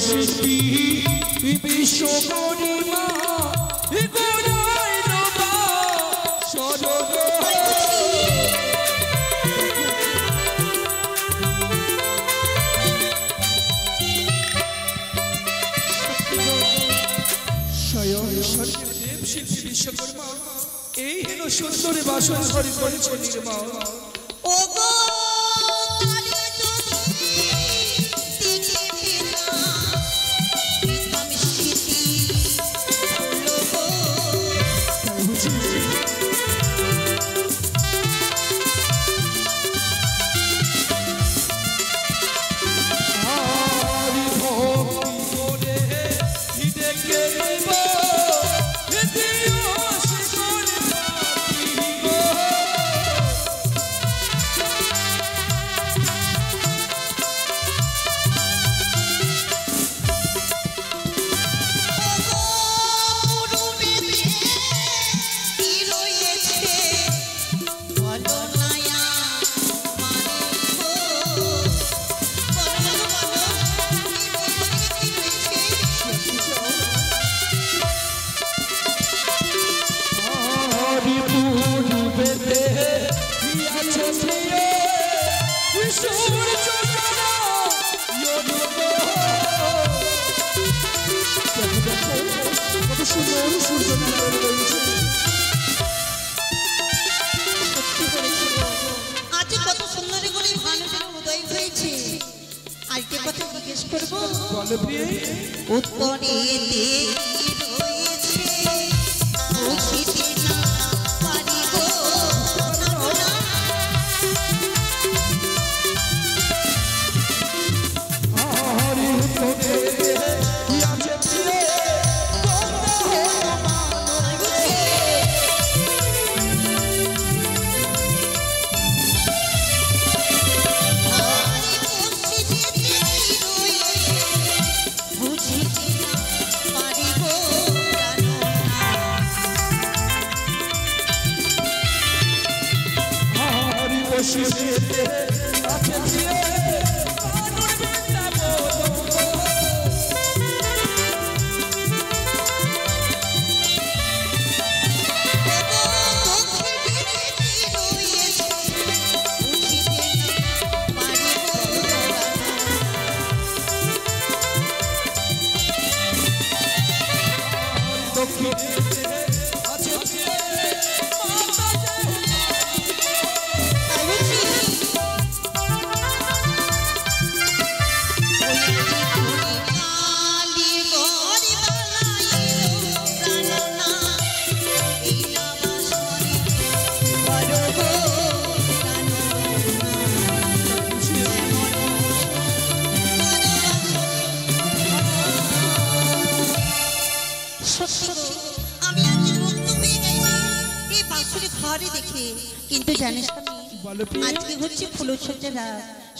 শিল্পী বিশ্বকর্মা বিশ্বকর্মা এই হেন সুন্দরী বাসন ঘরে করেছে নির্মল।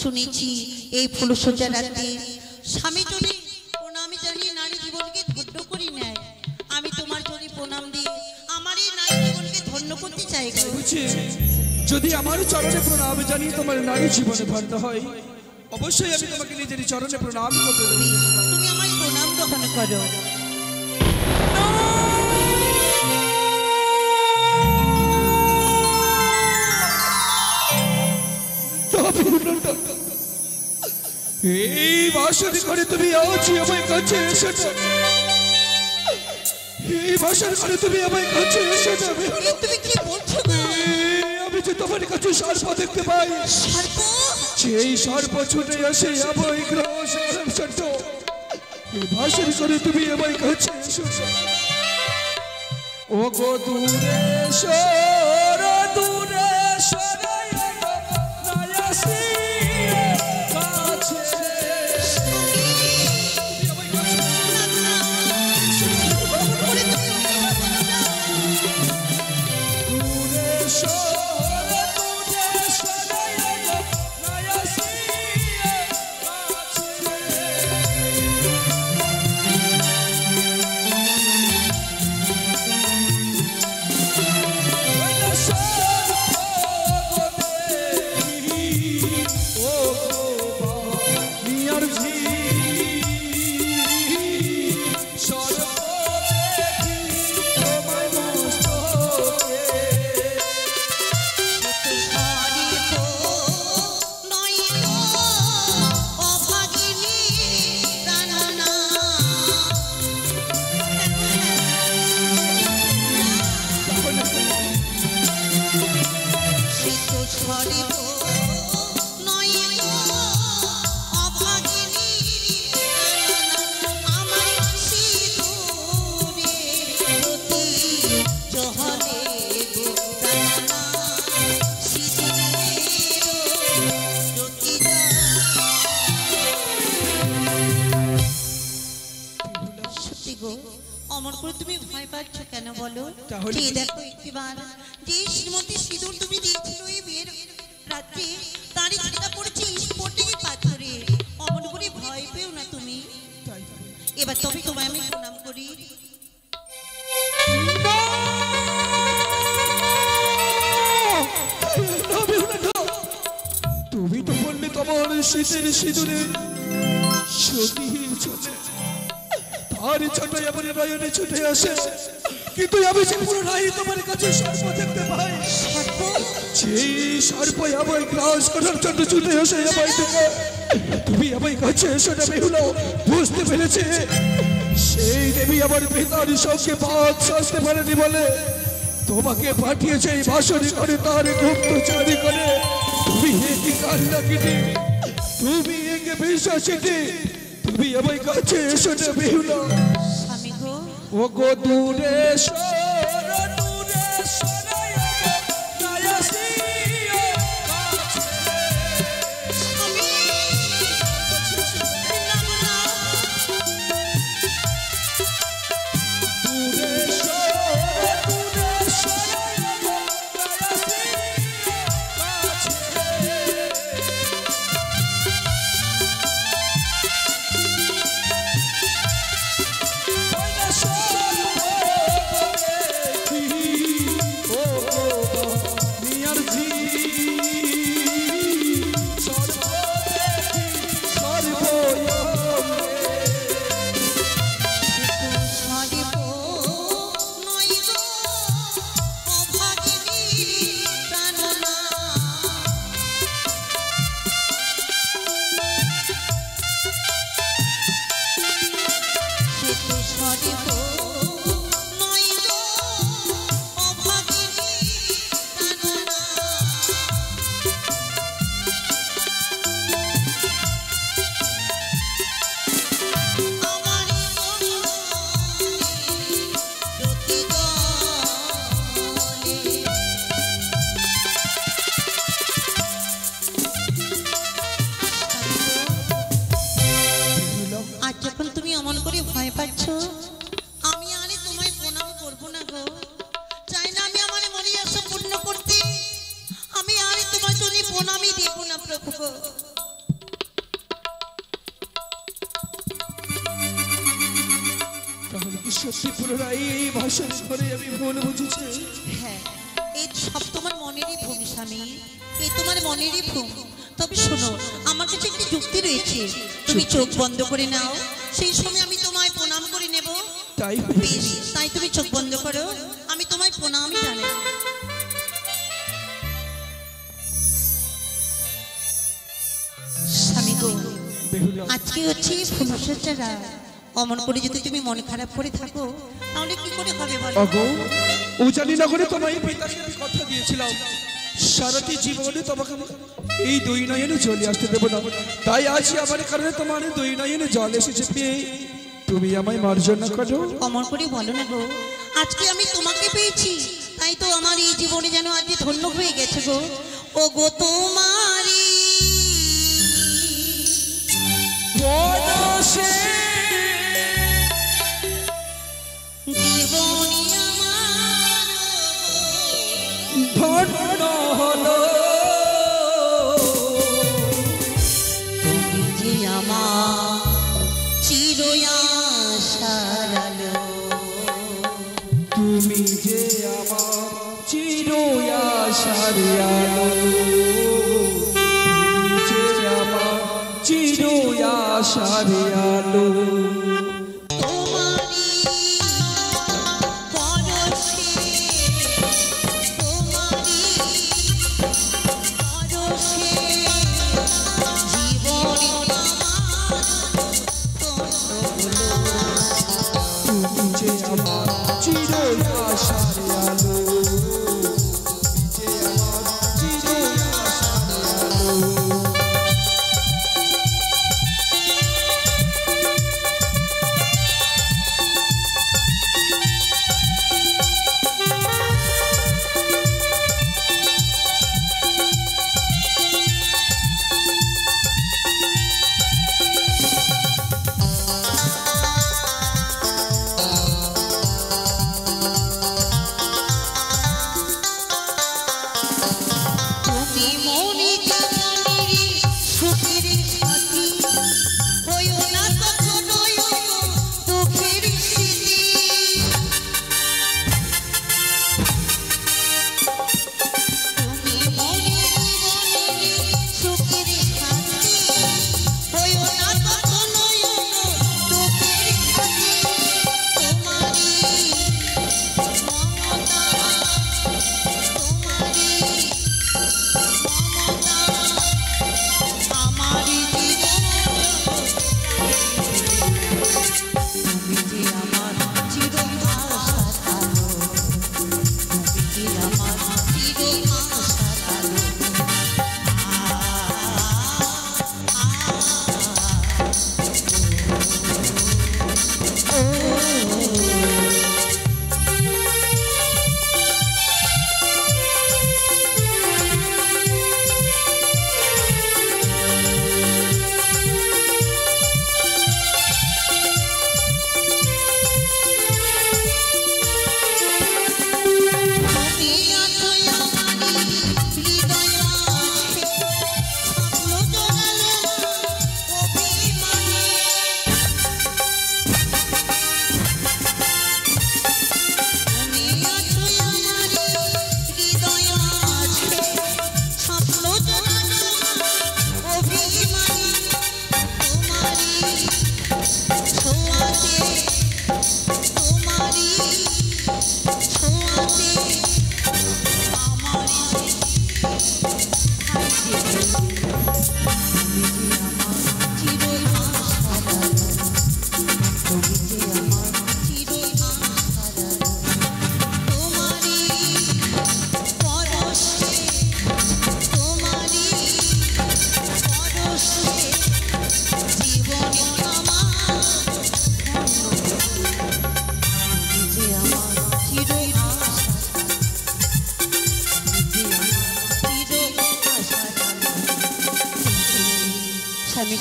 শুনেছি এই ফুলসজ্জা রাতে স্বামী যদি প্রণামী জানিয়ে নারী জীবনকে ধন্য করি নেয়, আমি তোমার জন্য প্রণাম দিয়ে আমার এই নারী জীবনকে ধন্য করতে চাই। যদি আমার চরণে প্রণাম জানিয়ে তোমার নারী জীবনে ধন্য হয়, অবশ্যই আমি তোমাকে নিজের চরণে প্রণাম করতে দেব। তুমি আমার প্রণাম গ্রহণ করো। এই বাসর ঘরে তুমি আছি আমার কাছে এসে যাবে, এই বাসর ঘরে তুমি আমার কাছে এসে যাবে। তুমি কি বলছো? আমি যে তোমার কাছে সর্প দেখতে পাই, সেই সর্প ছুটে আসে আমার গ্রহ সর্প। এই বাসর ঘরে তুমি আমার কাছে এসে যাবে। ও গো দূরে সর, দূরে সর সরিব নয় গো অভাগিনী আমার সিঁদুরে প্রতি জহরে গো প্রাণনা সত্যি গো অমর করে তুমি ভয় পাচ্ছ কেন বলো? তাহলে যে দেখো একটিবার যে শ্রীমতী সিঁদুর তুমি দিয়েছিল এই বিয়ের রাত্রে তারই ছিটা পড়েছে স্পটিং পাথরে। অমর করে ভয় পেও না তুমি। এবার তবে তোমায় আমি প্রণাম করি। তুমি তো বললে তোমার শীতের সিঁদুরে সতী চলে তার ছোটে আমার নয়নে ছুটে আসে, কিন্তু আমি যে পুরো নাই তোমার কাছে সর্প দেখতে পাই। সেই সর্প আমায় গ্রাস করার জন্য ছুটে আসে আমায় থেকে। তুমি আমায় কাছে এসে বেহুলা বুঝতে পেরেছে সেই দেবী আমার পিতার সঙ্গে বাদ সাজতে পারেনি বলে তোমাকে পাঠিয়েছে এই বাসরি করে তার গুপ্তচারী করে। তুমি একে কান্না কিনে তুমি একে বিশ্বাসিতে তুমি আমায় কাছে এসো না বেহুলা। স্বামী গো ও গো দূরে সত্যি পুনরায় এই ভাষার ঘরে আমি ভুল বুঝেছি। হ্যাঁ এই সব তোমার মনেরই ভুল স্বামী, এই তোমার মনেরই ভুল। তবে শোনো আমার কাছে একটি যুক্তি রয়েছে, তুমি চোখ বন্ধ করে নাও, সেই সময় আমি তোমায় প্রণাম করে নেব। তাই বেশ, তাই তুমি চোখ বন্ধ করো, আমি তোমায় প্রণাম জানাই। স্বামী গো আজকে হচ্ছে ফুলসজ্জা, অমন করে যদি তুমি মন খারাপ করে থাকো তাহলে কি করে হবে বলো? ও জানি না করে তোমায় পিতাকে কথা দিয়েছিলাম সারাটি জীবনে তোমাকে এই দুই নয়নে চলে আসতে দেবো না, তাই আজ আমার কারণে তোমার দুই নয়নে জল এসেছে পেয়ে তুমি আমায় মার্জনা করো। অমন করে বলো না গো, আজকে আমি তোমাকে পেয়েছি তাই তো আমার এই জীবনে যেন আজ ধন্য হয়ে গেছে গো। ও গো তোমারি জীবনী আমার ধন্য হলো তুমি যে আমার চির আশার আলো, তুমি যে আমার চির আশার আলো, তুমি যে আমার চির আশার আলো। চির আশার আলো, যে আমার চির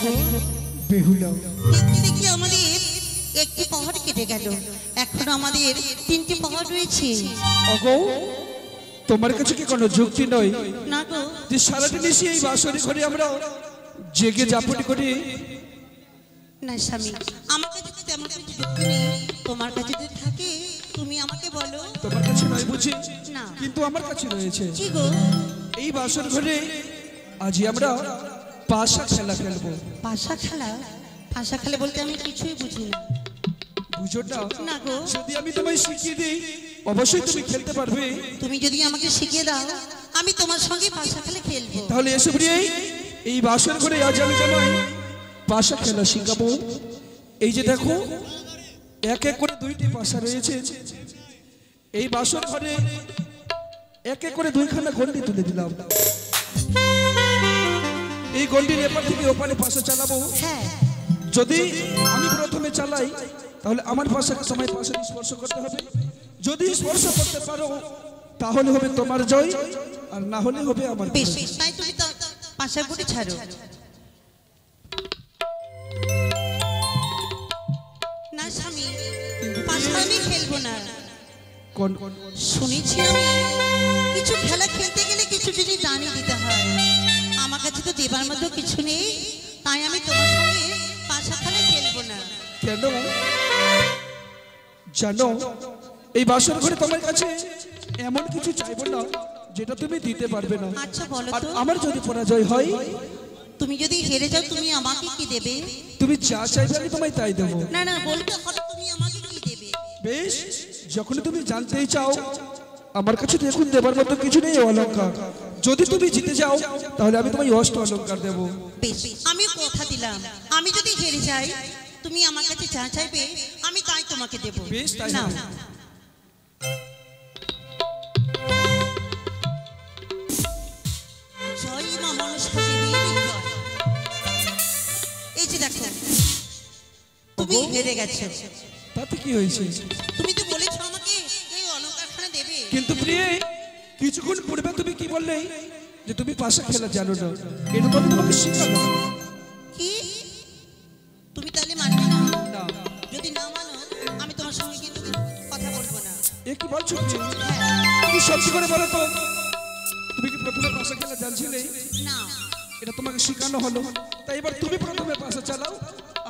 স্বামী গো, বেহুলা, দেখতে দেখতে আমাদের একটি পাহাড় কেটে গেল, এখন আমাদের 3টি পাহাড় রয়েছে। ওগো তোমার কাছে কি কোনো যুক্তি নয় না গো, যে সারাদিন এসে এই বাসরে ঘরে আমরা জেগে জাপটি করি? না স্বামী, আমার কাছে তো তেমন কিছু যুক্তি নেই, তোমার কাছে যদি থাকে তুমি আমাকে বলো। তোমার কাছে নয় বুঝি, না। কিন্তু আমার কাছে রয়েছে। কি গো? এই বাসর ঘরে আজ আমরা পাশা খেলা খেলবো। পাশা খেলা? পাশা খেলা বলতে আমি কিছুই বুঝি না। বুঝো না? না গো। যদি আমি তোমায় শিখিয়ে দিই অবশ্যই তুমি খেলতে পারবে। তুমি যদি আমাকে শিখিয়ে দাও আমি তোমার সঙ্গে পাশা খেলা খেলবো। তাহলে এসে প্রিয়ে এই বাসর ঘরে আজ আমি তোমায় পাশা খেলা শিখাবো। এই যে দেখো এক এক করে 2টি পাশা রয়েছে। এই বাসর ঘরে এক এক করে 2খানা গন্ডি তুলে দিলাম। এই গন্ডির এপার থেকে ওপারে পাশা চালাবো। হ্যাঁ। যদি আমি প্রথমে চালাই তাহলে আমার পাশাকে সময় পাশে স্পর্শ করতে হবে। যদি স্পর্শ করতে পারো তাহলে হবে তোমার জয়, আর না হলে হবে আমার বেশ, জয়। তাই তুমি তো পাশা গুটি ছাড়ো। না স্বামী, পাশা আমি খেলবো না। কোন শুনেছি আমি কিছু খেলা খেলতে গেলে কিছু জিনিস দানি দিতে হয়, আমার কাছে তো দেবার মতো কিছু নেই, তাই আমি তোমার সঙ্গে পাশা খেলা খেলবো না। কেন জানো, এই বাসর ঘরে তোমার কাছে এমন কিছু চাইবো না যেটা তুমি দিতে পারবে না। আচ্ছা বলো আর তো, আমার যদি পরাজয় হয় তুমি যদি হেরে যাও তুমি আমাকে কি দেবে? তুমি যা চাইবে আমি তোমায় তাই দেবো। না না, বলতে হবে তুমি আমাকে কি দেবে। বেশ, যখন তুমি জানতেই চাও আমার কাছে তো এখন দেবার মতো কিছু নেই অলংকার। যদি তুমি জিতে যাও তাহলে আমি তোমায় অষ্ট অলংকার দেবো। বেশ, আমি কথা দিলাম আমি যদি হেরে যাই তুমি আমার কাছে যা চাইবে আমি তাই তোমাকে দেবো। বেশ, তাই নাও। হবে। জয় মা মনসা দেবীর জয়। এই যে দেখো তুমি হেরে গেছো। তাতে কি হয়েছে? তুমি তো বলেছো আমাকে এই অলংকারখানা দেবে। কিন্তু প্রিয়ে কিছুক্ষণ পূর্বে তুমি কি বললে যে তুমি পাশা খেলা জানো না? এটা তো আমি তোমাকে শিখাবো। কি তুমি তাহলে মানবে না? না। যদি না মানো আমি তোমার সঙ্গে কিন্তু কথা বলবো না। এ কি বলছো প্রিয়ে? হ্যাঁ। তুমি সত্যি করে বলো তো, তুমি কি প্রথমে পাশা খেলা জানছিলে? না। এটা তোমাকে শেখানো হলো, তাই এবার তুমি প্রথমে পাশা চালাও,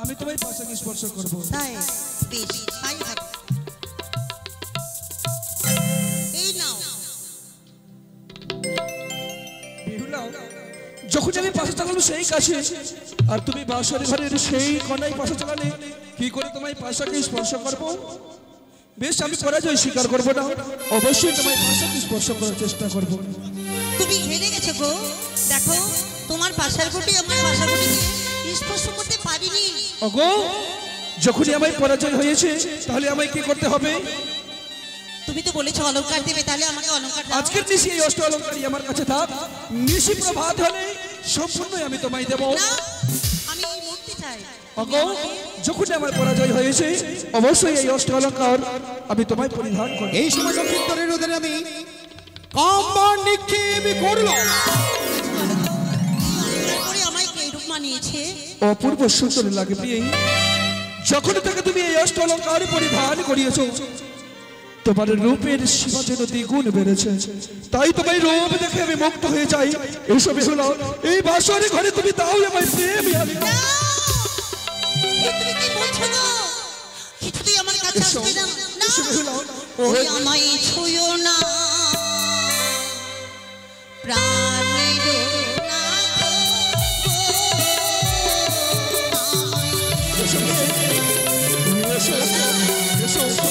আমি তোমায় পাশাকে স্পর্শ করবো। তাই? বেশ, তাই হবে। এই নাও। বেহুলা, যখন আমি পাশা চালানো সেই কাছে আর তুমি বাসরে ঘরের সেই কোনায় পাশা চালালে, কি করে তোমায় পাশাকে স্পর্শ করবো? বেশ, আমি পরাজয় স্বীকার করবো না, অবশ্যই তোমায় পাশাকে স্পর্শ করার চেষ্টা করবো। তুমি হেরে গেছো গো। দেখো তোমার পাশার গুটি আমার পাশার গুটিকে স্পর্শ করতে পারিনি। ওগো, যখনই আমায় পরাজয় হয়েছে তাহলে আমায় কি করতে হবে? তুমি তো বলেছো অলংকার দেবে, তাহলে আমাকে অলংকার দাও। আজকের নিশি এই অষ্ট অলঙ্কারই আমার কাছে থাক, নিশি প্রভাত হলে সম্পূর্ণই আমি তোমায় দেবো। না, আমি এই মূর্তি চাই। ওগো, যখন আমার পরাজয় হয়েছে অবশ্যই এই অষ্ট অলঙ্কার আমি তোমায় পরিধান করব। এই সময় লক্ষিন্দরের ওদের আমি কম্বন নিক্ষেপ করলাম। তারপরে আমায় কে রূপ মানিয়েছে? অপূর্ব সুন্দর লাগে প্রিয়ে। যখন থেকে তুমি এই অষ্ট অলঙ্কার পরিধান করিয়েছো তোমার রূপের সীমা যেন দ্বিগুণ বেড়েছে, তাই তোমার রূপ দেখে আমি মুগ্ধ হয়ে যাই। এইসব হলো এই বাসরে ঘরে তুমি তাহলে আমায় প্রেমী হবে। না! এ তুমি কি বলছো গো? কিছুতেই আমার কাছে আসবে না। না! ওই আমায় ছুঁয়ো না, প্রাণের নাথ গো।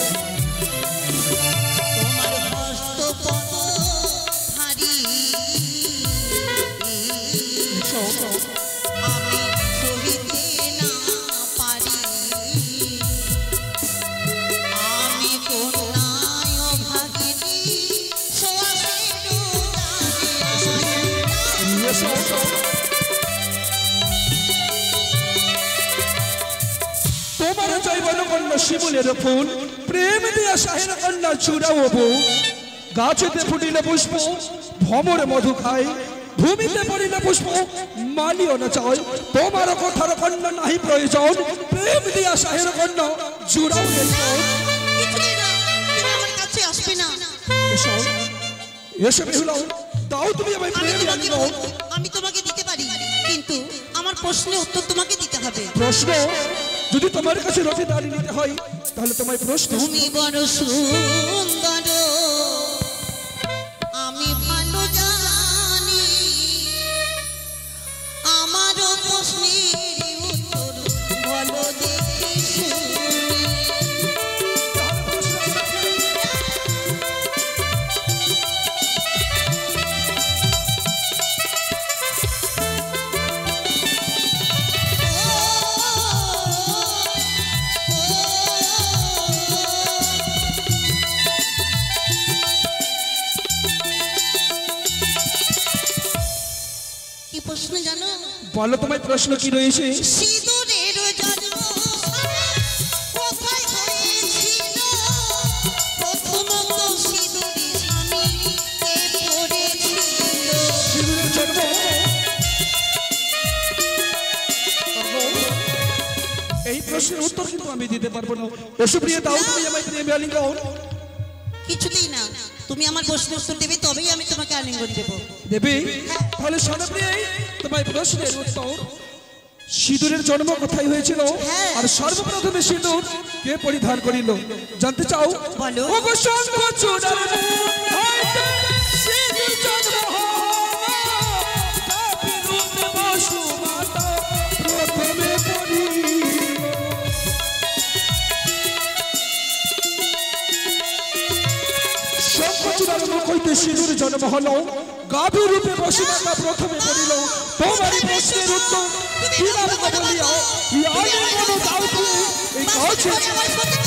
তোমার হস্ত পদ ধারি আমি সহিতে না পারি। আমি কন্যায় ভাগিনী তোমার জৈবন কন্যা শিমুলের ফুল প্রেম দিয়া শাহের কন্যা চূড়াও বউ, গাছেতে ফুটিলে পুষ্প ভ্রমরে মধু খায়, ভূমিতে পড়ি না পুষ্প মালিও না চাই তোমার কথার কন্যা নাহি প্রয়োজন প্রেম দিয়া শাহের কন্যা জুড়াও নেই কিছুতেই না, তুমি আমার কাছে আসবে না। এসো এসে বেহুলাও তাও তুমি আমায় আমি প্রেম তোমাকে জানিও বলবো, আমি তোমাকে দিতে পারি, কিন্তু আমার প্রশ্নের উত্তর তোমাকে দিতে হবে। প্রশ্ন যদি তোমার কাছে রথে দাঁড়িয়ে নিতে হয় তাহলে তোমায় প্রশ্ন তুমি বড় সুন্দর, আমি ভালো জানি, আমারও প্রশ্নের উত্তর বলো দেখি শুনি। কি প্রশ্ন জানো? বলো তোমায় প্রশ্ন কি রয়েছে সিঁদুরের জন্ম কোথায় হয়েছিল? প্রথমত সিঁদুরে স্বামী কে পড়েছিল? সিঁদুরের জন্ম এই প্রশ্নের উত্তর কিন্তু আমি দিতে পারবো না এসো প্রিয় দাও তুমি আমায় প্রেম আলিঙ্গন কিছুতেই না, তুমি আমার প্রশ্নের উত্তর দেবে তবেই আমি তোমাকে আলিঙ্গন দেব। দেবে তাহলে শোনো প্রিয় তোমায় প্রশ্নের উত্তর সিঁদুরের জন্ম কোথায় হয়েছিল আর সর্বপ্রথমে সিঁদুর কে পরিধান করিল জানতে চাও বলো। ওগো শঙ্খ চূড়ার হইতে সিঁদুর জন্ম হওয়া, তাপি রূপে বসুমাতা প্রথমে পড়িল। শঙ্খ চূড়ার মুখ হইতে সিঁদুর জন্ম হলো, গাভী রূপে বসুমাতা প্রথমে পড়িল। তোমারই প্রশ্নের উত্তর কি নাম বলিয়া কি আলিঙ্গন দাও তুমি এই কাছে আমার সাথে